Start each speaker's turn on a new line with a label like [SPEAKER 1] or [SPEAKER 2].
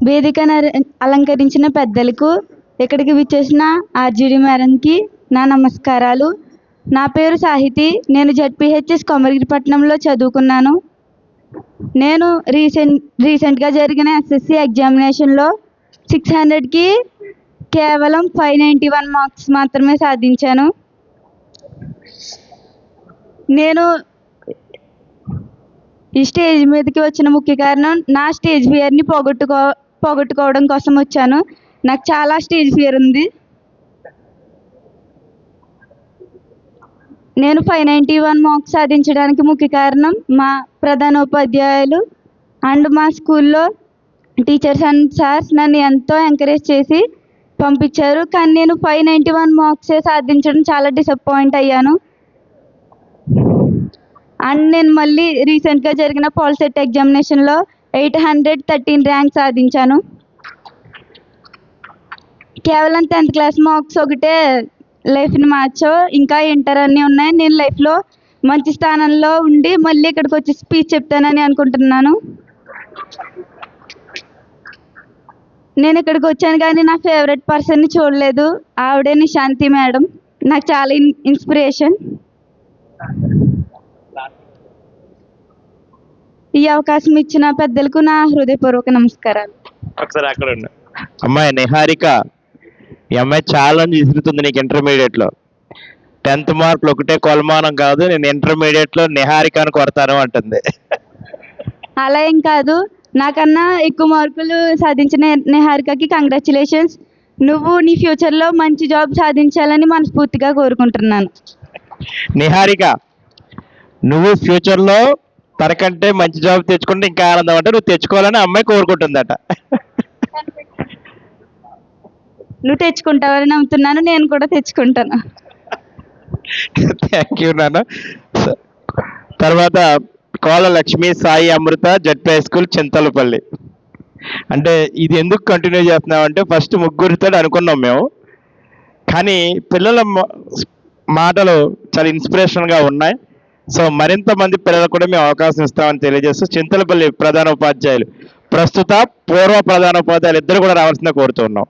[SPEAKER 1] వేదికను అలంకరించిన పెద్దలకు, ఇక్కడికి విచ్చేసిన ఆర్జీడి మేడంకి నా నమస్కారాలు. నా పేరు సాహితి. నేను జెడ్పీహెచ్ఎస్ కొమరగిరిపట్నంలో చదువుకున్నాను. నేను రీసెంట్గా జరిగిన ఎస్ఎస్సి ఎగ్జామినేషన్లో 600కి కేవలం 591 మార్క్స్ మాత్రమే సాధించాను. నేను ఈ స్టేజ్ మీదకి వచ్చిన ముఖ్య కారణం నా స్టేజ్ ఫియర్ని పోగొట్టుకోవడం కోసం వచ్చాను. నాకు చాలా స్టేజ్ ఫియర్ ఉంది. నేను 591 మార్క్స్ సాధించడానికి ముఖ్య కారణం మా ప్రధానోపాధ్యాయులు అండ్ మా స్కూల్లో టీచర్స్ అండ్ సార్స్ నన్ను ఎంతో ఎంకరేజ్ చేసి పంపించారు. కానీ నేను 591 మార్క్సే సాధించడం చాలా డిసప్పాయింట్ అయ్యాను. అండ్ నేను మళ్ళీ రీసెంట్గా జరిగిన పాల్సెట్ ఎగ్జామినేషన్లో 813 ర్యాంక్ సాధించాను. కేవలం 10th క్లాస్ మార్క్స్ ఒకటే లైఫ్ని మార్చో, ఇంకా ఇంటర్ అన్నీ ఉన్నాయి. నేను లైఫ్లో మంచి స్థానంలో ఉండి మళ్ళీ ఇక్కడికి వచ్చి స్పీచ్ చెప్తానని అనుకుంటున్నాను. నేను ఇక్కడికి వచ్చాను కానీ నా ఫేవరెట్ పర్సన్ని చూడలేదు. ఆవిడే నిశాంతి మేడం. నాకు చాలా ఇన్స్పిరేషన్. ఈ అవకాశం ఇచ్చిన పెద్దలకు నా హృదయపూర్వక నమస్కారాలు.
[SPEAKER 2] ఒకసారి అక్కడ అమ్మాయి నిహారిక, ఈ అమ్మాయి ఛాలెంజ్ విసురుతుంది నీకు ఇంటర్మీడియట్లో. 10th మార్కులు ఒకటే కొలమానం కాదు, నేను ఇంటర్మీడియట్లో నిహారికను కొడతాను అంటుంది.
[SPEAKER 1] అలా ఏం కాదు, నాకన్నా ఎక్కువ మార్కులు సాధించిన నిహారికకి కంగ్రాచులేషన్స్. నువ్వు నీ ఫ్యూచర్లో మంచి జాబ్ సాధించాలని మనస్ఫూర్తిగా కోరుకుంటున్నాను.
[SPEAKER 2] నిహారిక, నువ్వు ఫ్యూచర్లో తనకంటే మంచి జాబ్ తెచ్చుకుంటే ఇంకా ఆనందం అంటే నువ్వు తెచ్చుకోవాలని అమ్మాయి కోరుకుంటుందట.
[SPEAKER 1] నువ్వు తెచ్చుకుంటావని నమ్ముతున్నాను. నేను కూడా తెచ్చుకుంటాను.
[SPEAKER 2] థ్యాంక్ యూ నాన్న. తర్వాత కోల లక్ష్మి సాయి అమృత, జెడ్పీ హై స్కూల్, చింతలపల్లి. అంటే ఇది ఎందుకు కంటిన్యూ చేస్తున్నాం అంటే ఫస్ట్ ముగ్గురితో అనుకున్నాం మేము, కానీ పిల్లల మాటలు చాలా ఇన్స్పిరేషన్గా ఉన్నాయి. సో మరింత మంది పిల్లలకు కూడా మేము అవకాశం ఇస్తామని తెలియజేస్తూ చింతలపల్లి ప్రధాన ఉపాధ్యాయులు, ప్రస్తుత పూర్వ ప్రధాన ఉపాధ్యాయులు ఇద్దరు కూడా రావాల్సిందే కోరుతున్నాం.